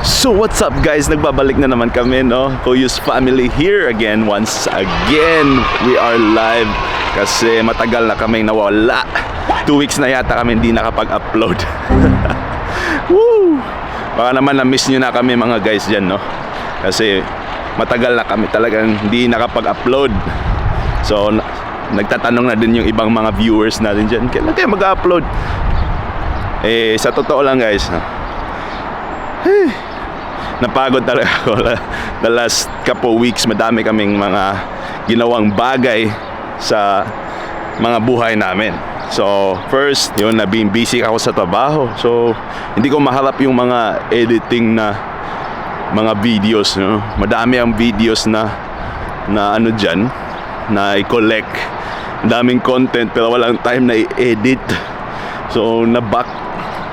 So what's up guys, nagbabalik na naman kami, no? Kuyus family here again, once again. We are live kasi matagal na kaming nawala. 2 weeks na yata kami hindi nakapag-upload. Woo! Baka naman na-miss nyo na kami mga guys dyan, no? Kasi matagal na kami talagang hindi nakapag-upload. So nagtatanong na din yung ibang mga viewers natin dyan, kailan kayo mag-upload? Eh sa totoo lang guys, napagod talaga ako. The last couple weeks, madami kaming mga ginawang bagay sa mga buhay namin. So first, yun, nabing busy ako sa trabaho. So hindi ko maharap yung mga editing na mga videos, no? Madami ang videos na ano dyan, na i-collect. Daming content pero walang time na i-edit. So na-back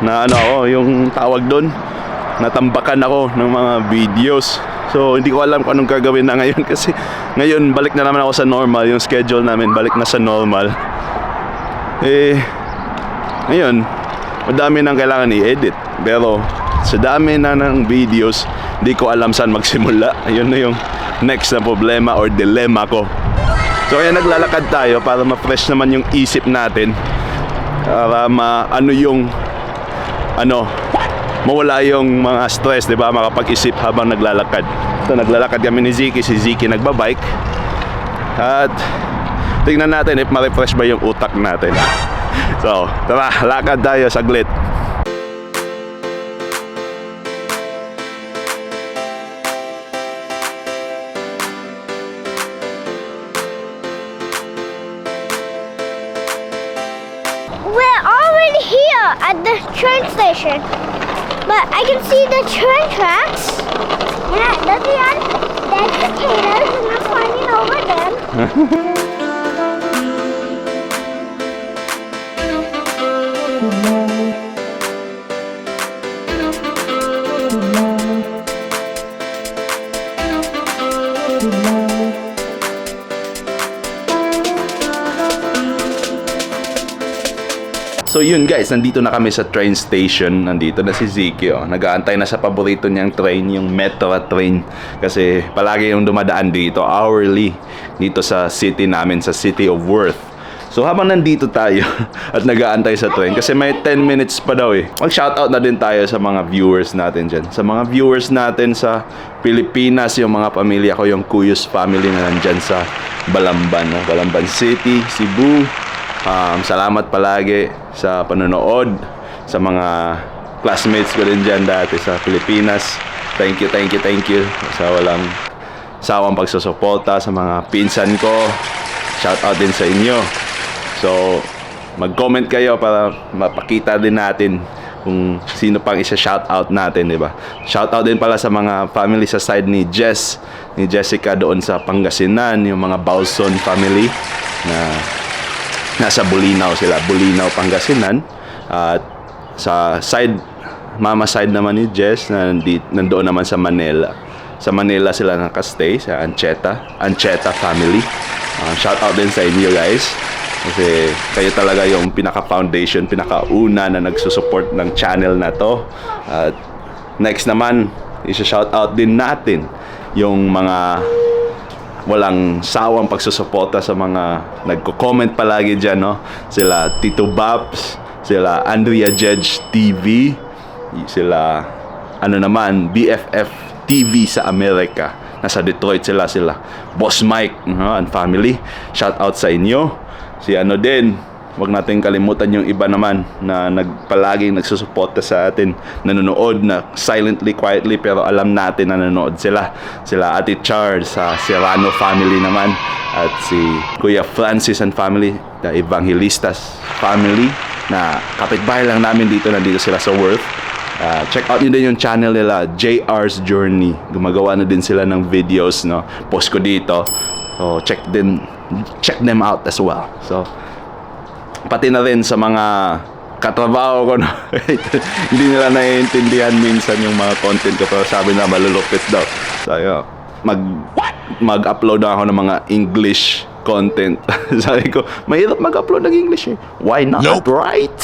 na ano ako, yung tawag doon, natambakan ako ng mga videos. So hindi ko alam kung anong gagawin na ngayon kasi ngayon balik na naman ako sa normal. Yung schedule namin balik na sa normal. Eh ngayon madami nang kailangan i-edit, pero sa dami na ng videos hindi ko alam saan magsimula. Ayun na yung next na problema or dilemma ko. So kaya naglalakad tayo para ma-fresh naman yung isip natin, para mawala yung mga stress, di ba? Makapag-isip habang naglalakad. So naglalakad kami ni Ziki, si Ziki nagbabike. At tingnan natin if ma-refresh ba yung utak natin. So tara, lakad tayo saglit. We're already here at the train station, but I can see the train tracks. Yeah, there's potatoes, and I'm climbing over them. So yun guys, nandito na kami sa train station. Nandito na si Ziki, oh. Nag-aantay na sa paborito niyang train, yung Metro train. Kasi palagi yung dumadaan dito, hourly, dito sa city namin, sa City of Worth. So habang nandito tayo at nag-aantay sa train, kasi may 10 minutes pa daw eh, mag-shoutout na din tayo sa mga viewers natin dyan. Sa mga viewers natin sa Pilipinas, yung mga pamilya ko, yung Kuyus family na nandyan sa Balamban, no? Balamban City, Cebu. Salamat palagi sa panonood, sa mga classmates ko rin dyan dati sa Pilipinas. Thank you sa walang sawang pagsusuporta sa mga pinsan ko. Shout out din sa inyo. So mag-comment kayo para mapakita din natin kung sino pang isa-shout out natin, di ba? Shout out din pala sa mga family sa side ni Jessica doon sa Pangasinan, yung mga Baulson family na nasa Bulinaw sila, Bulinaw, Pangasinan. At sa side, mama side naman ni Jess, na nandoon naman sa Manila. Sa Manila sila nakastay, sa Ancheta family. Shout out din sa inyo guys. Kasi kayo talaga yung pinaka-foundation, pinaka-una na nagsusupport ng channel na to. At next naman, isa-shout out din natin yung mga walang sawang pagsusuporta sa mga nagko-comment palagi dyan, no? Sila Tito Babs, sila Andrea Jedge TV, sila BFF TV sa Amerika, nasa Detroit sila Boss Mike, and family. Shout out sa inyo. Si wag natin kalimutan yung iba naman na palaging nagsusuporta sa atin, nanonood na silently, quietly, pero alam natin na nanonood sila Ate Charles sa Serrano family naman, at si Kuya Francis and family, the Evangelistas family, na kapitbahay lang namin dito, nandito sila sa Worth. Check out nyo din yung channel nila, JR's Journey. Gumagawa na din sila ng videos, no? Post ko dito, so check them out as well. So pati na rin sa mga katrabaho ko, no? Hindi nila naiintindihan minsan yung mga content ko, pero sabi na malulupit daw. So yun, mag-upload ako ng mga English content. Sabi ko, mahirap mag-upload ng English eh. Why not? Nope. Right?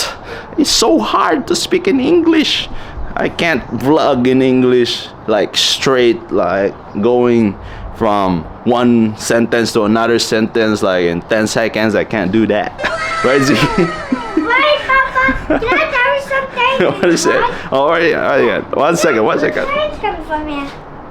It's so hard to speak in English. I can't vlog in English like straight, like going from one sentence to another sentence like in 10 seconds. I can't do that. Right, Z? Right, Papa? Can I tell you something? What is it? Oh, yeah. One second. Two trains coming from here.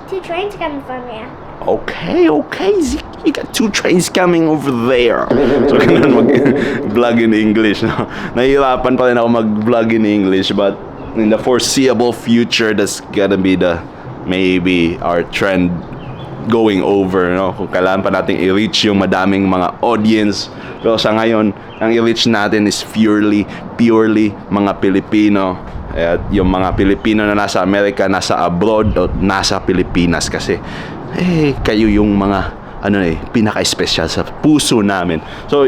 Two trains coming from here. Okay, Zeke. You got 2 trains coming over there. So, ganun mag-vlog in English. No? Nahihirapan pa rin ako mag-vlog in English, but in the foreseeable future, that's gonna be maybe our trend going over, no? Kung kailangan pa natin i-reach yung madaming mga audience. Pero sa ngayon, ang i-reach natin is purely mga Pilipino. At yung mga Pilipino na nasa Amerika, nasa abroad, o nasa Pilipinas kasi kayo yung mga pinaka-special sa puso namin. So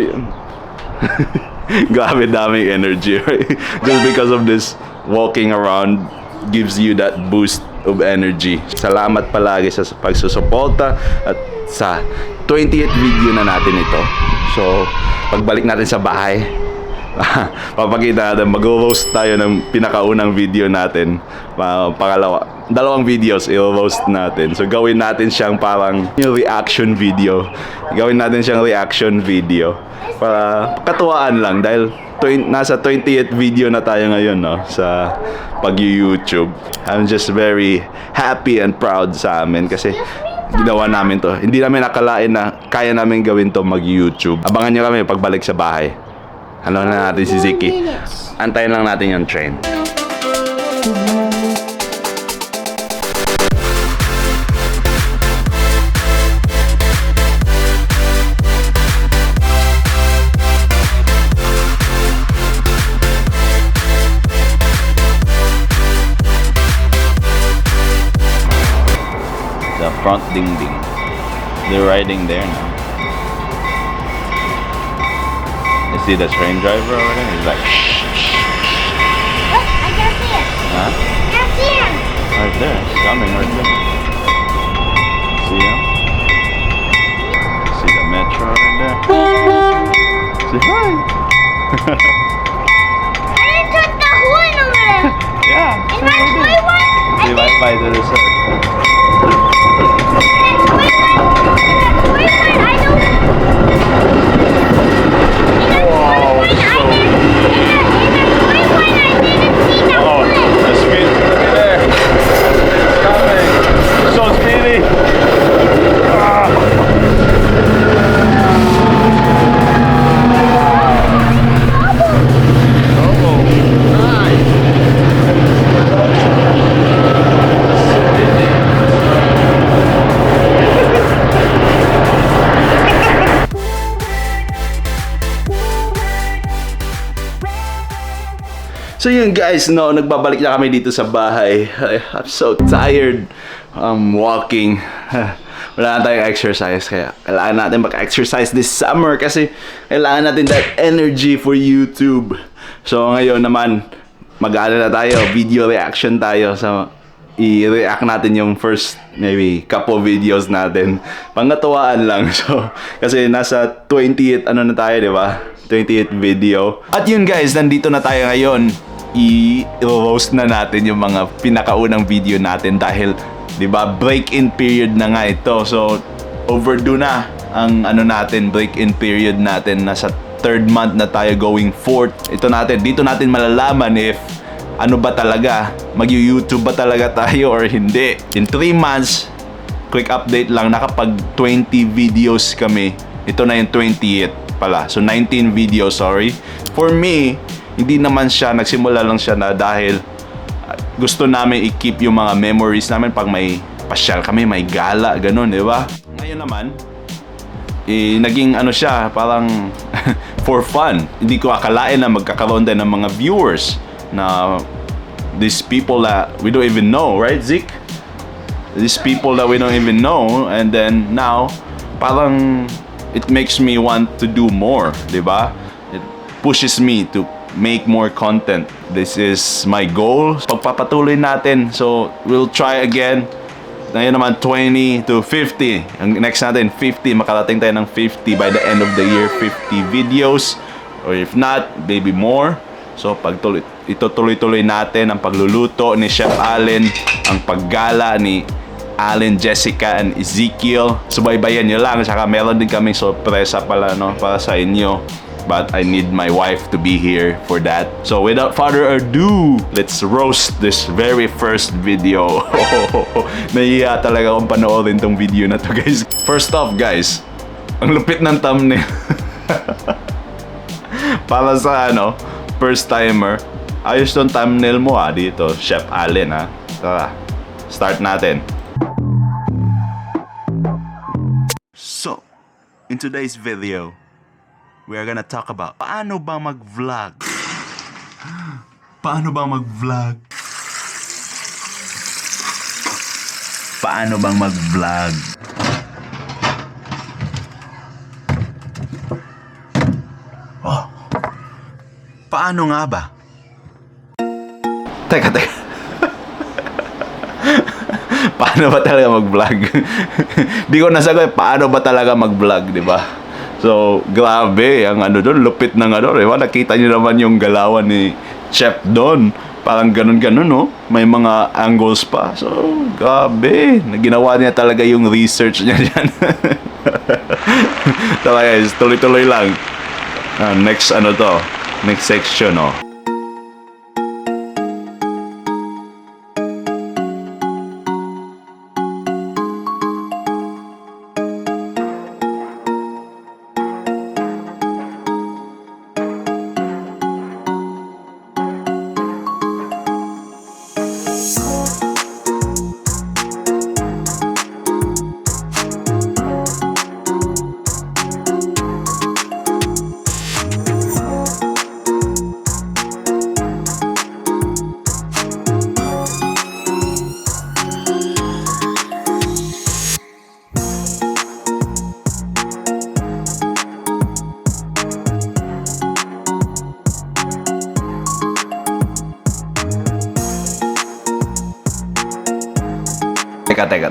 grabe daming energy, right? Just because of this walking around gives you that boost of energy. Salamat palagi sa pagsusuporta at sa 20th video na natin ito. So pagbalik natin sa bahay, papakita natin, mag-roast tayo ng pinakaunang video natin. Dalawang videos i-roast natin. So gawin natin siyang parang yung reaction video. Para katuwaan lang dahil nasa 20th video na tayo ngayon, no, sa pag-YouTube. I'm just very happy and proud sa amin kasi ginawa namin to. Hindi namin nakalain na kaya namin gawin to mag-YouTube. Abangan nyo kami pagbalik sa bahay. Ano na natin si Ziki. Antayin lang natin yung train. The front ding-ding. They're riding there now. You see the train driver over there? He's like, shh. Look, I can see it. Huh? I can see him. Right there. He's coming right there. See him? See the metro right there? Say hi. I didn't touch the horn over there. Yeah. In my toy one, See right by to the side. Oh, the speed. Look at there. It's coming. So speedy. So yun guys, no, nagbabalik na kami dito sa bahay. I'm so tired walking. Wala na tayong exercise kaya kailangan natin mag-exercise this summer kasi kailangan natin that energy for YouTube. So ngayon naman, mag-ano na tayo, video reaction tayo. So i-react natin yung first maybe couple videos natin. Pangatuwaan lang. So kasi nasa 20th ano na tayo, di ba? 20th video. At yun guys, nandito na tayo ngayon. I-roast na natin yung mga pinakaunang video natin dahil 'di ba break-in period na nga ito. So overdue na ang ano natin, break-in period natin. Nasa 3rd month na tayo going 4th. Dito natin malalaman if ano ba talaga, mag-YouTube ba talaga tayo or hindi. In 3 months, quick update lang, nakapag 20 videos kami. Ito na yung 20th pala. So 19 videos, sorry. For me, hindi naman siya, nagsimula lang siya na dahil gusto namin i-keep yung mga memories namin pag may pasyal kami, may gala, ganun, di ba? Ngayon naman, naging ano siya, parang for fun. Hindi ko akalain na magkakaroon din ng mga viewers na these people that we don't even know, right, Zeke? These people that we don't even know, and then now, parang it makes me want to do more, di ba? It pushes me to make more content. This is my goal. Pagpapatuloy natin. So, we'll try again. Ngayon naman, 20 to 50. Ang next natin, 50. Makarating tayo ng 50 by the end of the year. 50 videos. Or if not, maybe more. So itutuloy-tuloy natin ang pagluluto ni Chef Allen, ang paggala ni Allen, Jessica, and Ezekiel. Subaybayan nyo lang. Saka meron din kaming sorpresa pala, no, para sa inyo. But I need my wife to be here for that. So without further ado, let's roast this very first video. Nahiya talaga akong panoorin tong video na to, guys. First off, guys, ang lupit ng thumbnail. Para sa first timer, ayos tong thumbnail mo dito, Chef Allen Tara, start natin. So, in today's video, we are gonna talk about paano ba mag-vlog. Paano ba mag-vlog? Paano bang mag-vlog? Oh. Paano nga ba? Teka. Paano ba talaga mag-vlog? Di ko nasagot, paano ba talaga mag-vlog, di ba? So, grabe, ang doon, lupit ng di ba? Nakita niyo naman yung galawan ni Chef doon. Parang ganun-ganun, no? May mga angles pa. So, grabe. Ginawa niya talaga yung research niya dyan. Tara guys, tuloy-tuloy lang. Next next section,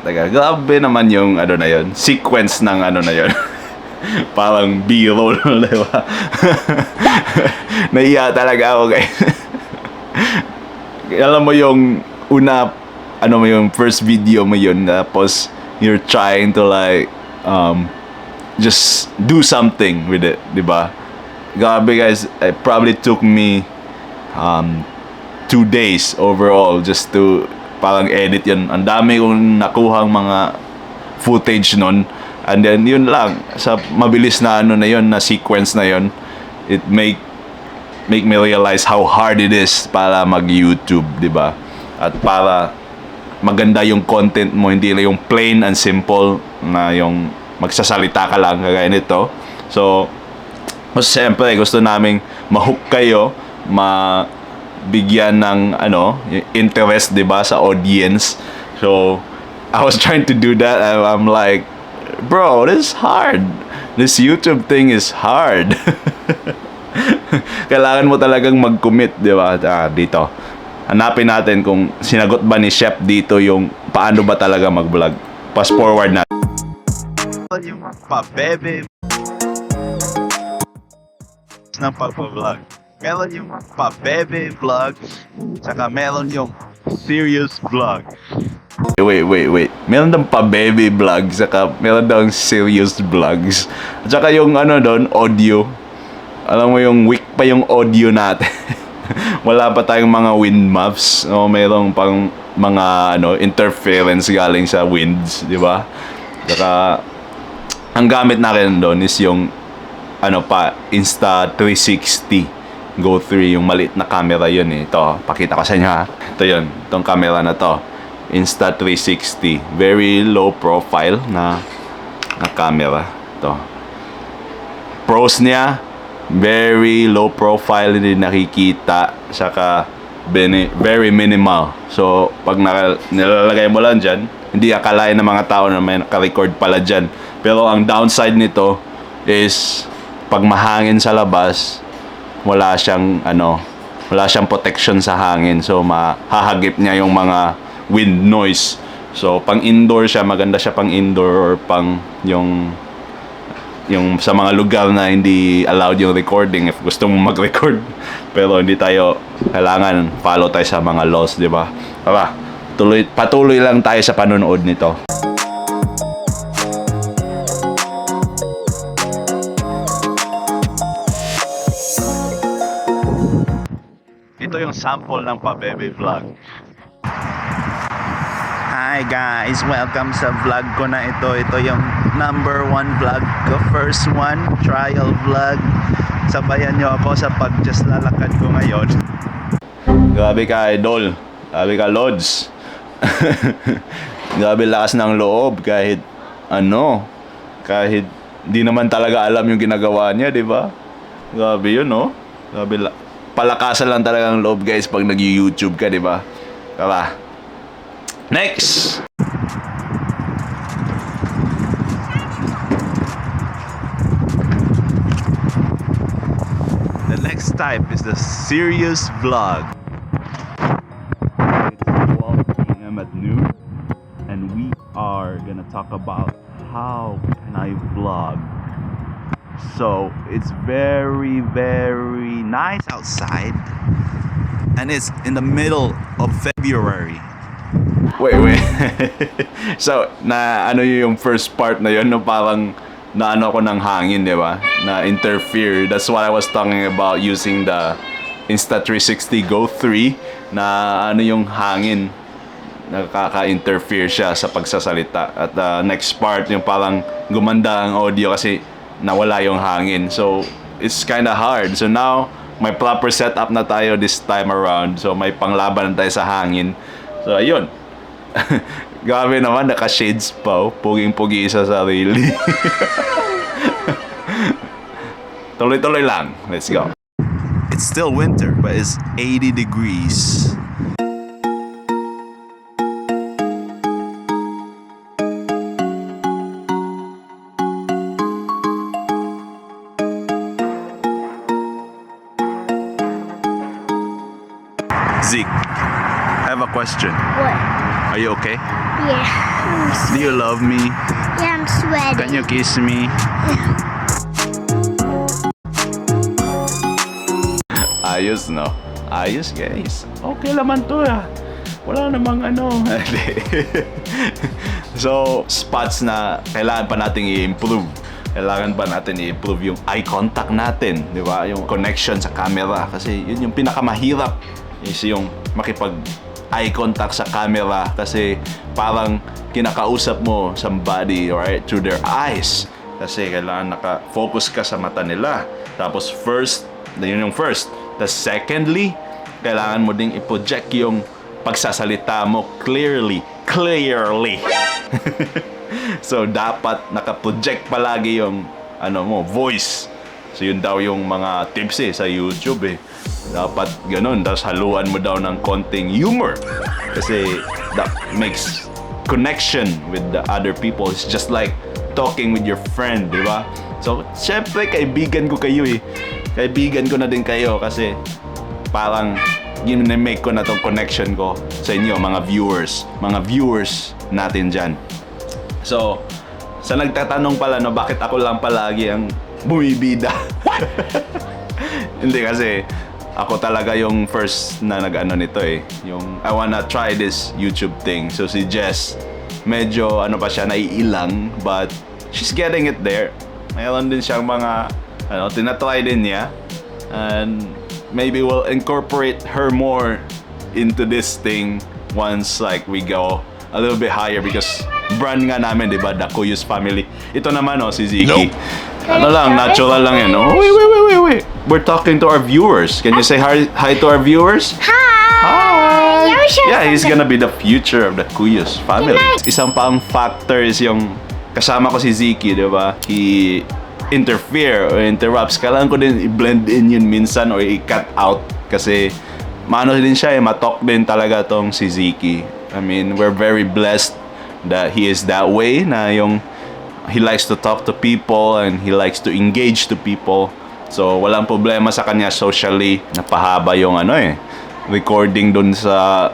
Teka. Grabe naman yung na yun. Sequence ng na yun. Parang B-roll, di ba? Naiya talaga ako, guys. Alam mo yung yung first video mo yun, tapos you're trying to just do something with it, di ba? Grabe, guys. It probably took me 2 days overall just to parang edit yun. Ang dami kong nakuhang mga footage nun. And then, yun lang. Sa mabilis na na yun, na sequence na yun, it make me realize how hard it is para mag-YouTube, di ba? At para maganda yung content mo, hindi lang yung plain and simple na yung magsasalita ka lang, kagaya nito. So, siyempre, gusto naming ma-hook kayo, bigyan ng interest, 'di ba, sa audience. So I was trying to do that, and I'm like, bro, this is hard. This YouTube thing is hard. Kailangan mo talagang mag-commit, 'di ba? Dito. Hanapin natin kung sinagot ba ni Chef dito yung paano ba talaga mag-vlog. Fast forward na. Yung pa-bebe ng pag-vlog. Meron yung pa-bebe vlog, saka meron yung serious vlog. Wait. Meron daw pa-bebe vlog, saka meron daw serious vlogs. At saka yung doon, audio. Alam mo yung weak pa yung audio natin. Wala pa tayong mga wind muffs. Merong pang mga interference galing sa winds, di ba? Saka ang gamit natin doon is yung Insta360 Go 3, yung maliit na camera yun Ito, pakita ko sa inyo Ito yun, itong camera na to. Insta360. Very low profile na camera. Ito. Pros niya, very low profile, hindi nakikita. Saka, very minimal. So, pag nilalagay mo lang dyan, hindi akalain ng mga tao na may naka-record pala dyan. Pero ang downside nito is, pag mahangin sa labas, wala siyang protection sa hangin, so mahahagip niya yung mga wind noise. So pang indoor siya, maganda siya pang indoor or pang yung yung sa mga lugar na hindi allowed yung recording if gusto mong mag-record. Pero hindi tayo kailangan follow tayo sa mga laws, di ba? Tara, patuloy lang tayo sa panonood nito. Ito yung sample ng Pabebe Vlog. Hi guys! Welcome sa vlog ko na ito. Ito yung number 1 vlog ko. First one, trial vlog. Sabayan nyo ako sa pag-just lalakad ko ngayon. Grabe ka, idol. Grabe ka, Lods. Grabe lakas ng loob kahit kahit di naman talaga alam yung ginagawa niya, di ba? Grabe yun, no? Grabe palakasan lang talaga ang loob, guys, pag nag-YouTube ka, di ba? Tara. Next! The next type is the serious vlog. It's 12 p.m. at noon, and we are gonna talk about how can I vlog. So it's very, very nice outside, and it's in the middle of February. Wait. So, yung first part na yun, no, parang ako ng hangin, di ba? Na interfere. That's what I was talking about using the Insta360 Go 3 na yung hangin nakaka-interfere siya sa pagsasalita. At next part, yung parang gumanda ang audio kasi nawala yung hangin. So, it's kinda hard. So now, may proper setup na tayo this time around. So, may panglaban na tayo sa hangin. So, ayun. Grabe naman, naka-shades pa. Puging-pugi sa sarili. Tuloy-tuloy lang. Let's go. It's still winter, but it's 80 degrees. Zeke, I have a question. What? Are you okay? Yeah. Do you love me? Yeah, I'm sweating. Can you kiss me? Ayos, no? Ayos, guys. Okay naman to, Wala namang So, spots na kailangan pa natin i-improve. Kailangan ba natin i-improve yung eye contact natin, di ba? Yung connection sa camera. Kasi yun yung pinakamahirap. Is yung makipag eye contact sa camera kasi parang kinakausap mo somebody, right, through their eyes kasi kailangan naka-focus ka sa mata nila. Tapos first, yun yung first. Tapos secondly, kailangan mo ding i-project yung pagsasalita mo clearly. So dapat naka-project palagi yung voice. So yun daw yung mga tips sa YouTube Dapat ganun. Tapos haluan mo daw ng konting humor. Kasi that makes connection with the other people. It's just like talking with your friend, di ba? So, syempre, kaibigan ko kayo Kaibigan ko na din kayo kasi parang make ko na tong connection ko sa inyo, mga viewers natin dyan. So, sa nagtatanong pala, bakit ako lang palagi ang bumibida? Hindi kasi ako talaga yung first na nito yung I wanna try this YouTube thing. So si Jess, medyo pa siya, naiilang, but she's getting it there. Mayroon din siyang mga tinatry din niya, and maybe we'll incorporate her more into this thing once like we go a little bit higher because brand nga namin, di ba, the Cuyos family. Ito naman si Ziki. Nope. Natural lang yan. Wait. We're talking to our viewers. Can you say hi to our viewers? Hi! Yeah, he's gonna be the future of the Cuyos family. Isang pang factor is yung kasama ko si Ziki, di ba? He interfere or interrupts. Kailangan ko din i-blend in yun minsan or i-cut out kasi din siya matok din talaga tong si Ziki. I mean, we're very blessed that he is that way na yung he likes to talk to people and he likes to engage to people. So, walang problema sa kanya socially. Napahaba yung recording dun sa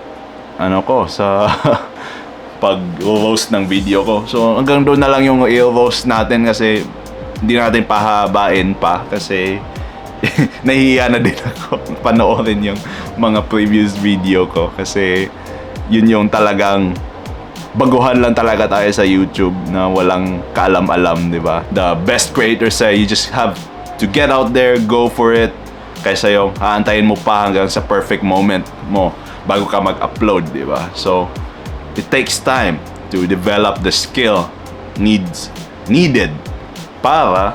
sa pag-roast ng video ko. So, hanggang doon na lang yung i-roast natin kasi hindi natin pahabain pa kasi nahihiya na din ako panoorin yung mga previous video ko kasi yun yung talagang baguhan lang talaga tayo sa YouTube na walang kaalam-alam, di ba? The best creators say you just have to get out there, go for it. Kaysa yung aantayin mo pa hanggang sa perfect moment mo bago ka mag-upload, di ba? So, it takes time to develop the skill needed para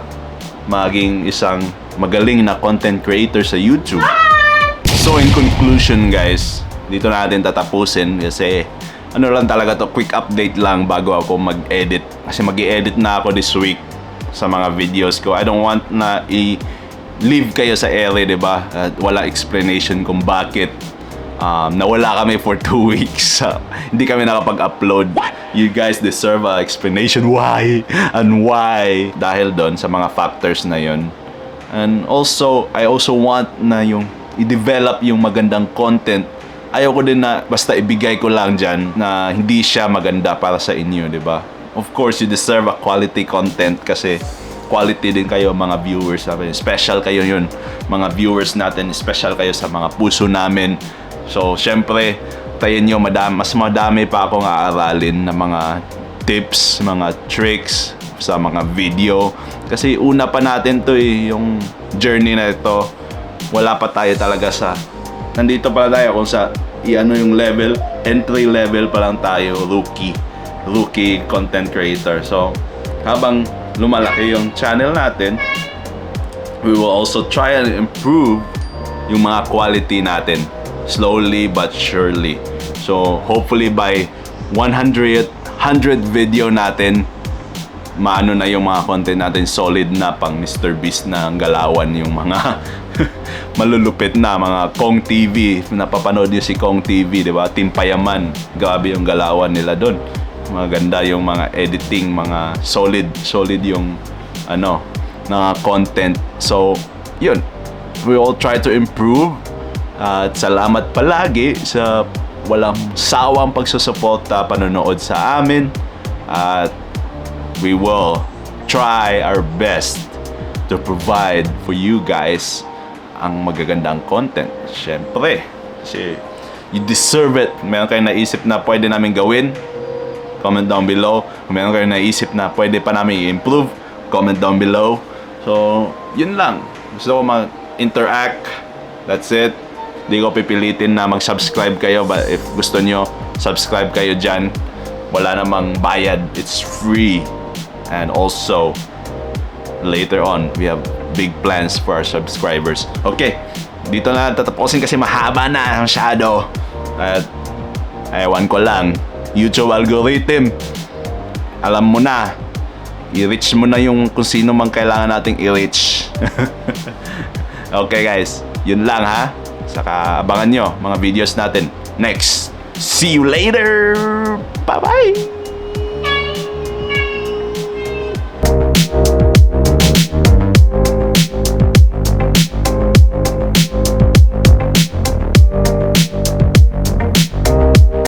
maging isang magaling na content creator sa YouTube. So, in conclusion, guys, dito natin tatapusin kasi ano lang talaga to, quick update lang bago ako mag-edit. Kasi mag-i-edit na ako this week sa mga videos ko. I don't want na i-leave kayo sa ere, diba? At wala explanation kung bakit nawala kami for 2 weeks. Hindi kami nakapag-upload. You guys deserve an explanation why and why. Dahil doon sa mga factors na yon. And also, I also want na yung i-develop yung magandang content. Ayoko din na basta ibigay ko lang dyan na hindi siya maganda para sa inyo, di ba? Of course, you deserve a quality content kasi quality din kayo mga viewers natin. Special kayo yun, mga viewers natin. Special kayo sa mga puso namin. So, syempre, tayo nyo, mas madami pa akong aaralin na mga tips, mga tricks sa mga video. Kasi una pa natin to yung journey na ito. Wala pa tayo talaga sa nandito pala tayo kung sa yung level, entry level pa lang tayo, rookie content creator. So, habang lumalaki yung channel natin, we will also try and improve yung mga quality natin, slowly but surely. So, hopefully by 100 video natin, maano na yung mga content natin, solid na pang Mr. Beast na ang galawan yung mga malulupit na mga Kong TV. Napapanood niyo si Kong TV, di ba? Team Payaman, grabe yung galawan nila doon. Maganda yung mga editing, mga solid yung na content. So, yun. We all try to improve. At salamat palagi sa walang sawang pagsusuporta, panonood sa amin. At we will try our best to provide for you guys ang magagandang content. Siyempre, kasi you deserve it. Meron kayong naisip na pwede namin gawin? Comment down below. Kung meron kayong naisip na pwede pa namin i-improve, comment down below. So, yun lang. Gusto ko mag-interact. That's it. Hindi ko pipilitin na mag-subscribe kayo. But if gusto nyo, subscribe kayo dyan. Wala namang bayad. It's free. And also, later on, we have big plans for our subscribers. Okay, dito na tatapusin kasi mahaba na masyado. At ewan ko lang, YouTube algorithm, alam mo na, i-reach mo na yung kung sino mang kailangan nating i-reach. Okay guys, yun lang ha. Saka abangan nyo mga videos natin next. See you later! Bye-bye!